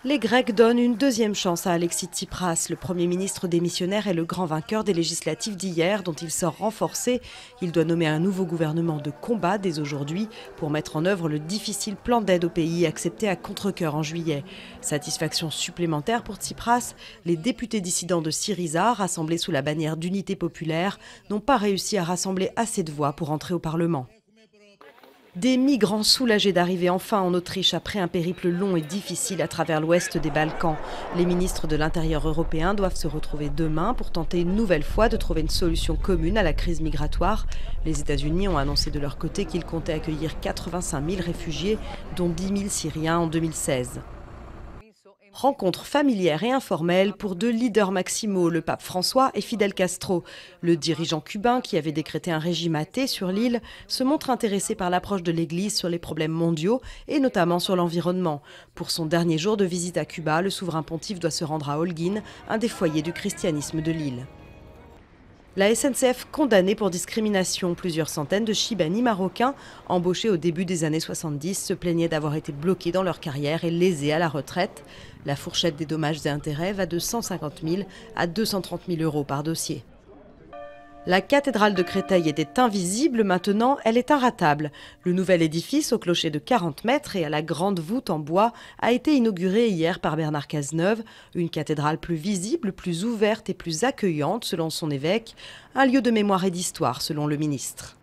Les Grecs donnent une deuxième chance à Alexis Tsipras. Le Premier ministre démissionnaire est le grand vainqueur des législatives d'hier, dont il sort renforcé. Il doit nommer un nouveau gouvernement de combat dès aujourd'hui pour mettre en œuvre le difficile plan d'aide au pays accepté à contre-cœur en juillet. Satisfaction supplémentaire pour Tsipras, les députés dissidents de Syriza, rassemblés sous la bannière d'unité populaire, n'ont pas réussi à rassembler assez de voix pour entrer au Parlement. Des migrants soulagés d'arriver enfin en Autriche après un périple long et difficile à travers l'ouest des Balkans. Les ministres de l'Intérieur européens doivent se retrouver demain pour tenter une nouvelle fois de trouver une solution commune à la crise migratoire. Les États-Unis ont annoncé de leur côté qu'ils comptaient accueillir 85 000 réfugiés, dont 10 000 Syriens en 2016. Rencontre familière et informelle pour deux leaders maximaux, le pape François et Fidel Castro. Le dirigeant cubain, qui avait décrété un régime athée sur l'île, se montre intéressé par l'approche de l'Église sur les problèmes mondiaux et notamment sur l'environnement. Pour son dernier jour de visite à Cuba, le souverain pontife doit se rendre à Holguín, un des foyers du christianisme de l'île. La SNCF condamnée pour discrimination. Plusieurs centaines de Chibani marocains, embauchés au début des années 70, se plaignaient d'avoir été bloqués dans leur carrière et lésés à la retraite. La fourchette des dommages et intérêts va de 150 000 à 230 000 euros par dossier. La cathédrale de Créteil était invisible, maintenant elle est inratable. Le nouvel édifice, au clocher de 40 mètres et à la grande voûte en bois, a été inauguré hier par Bernard Cazeneuve. Une cathédrale plus visible, plus ouverte et plus accueillante selon son évêque. Un lieu de mémoire et d'histoire selon le ministre.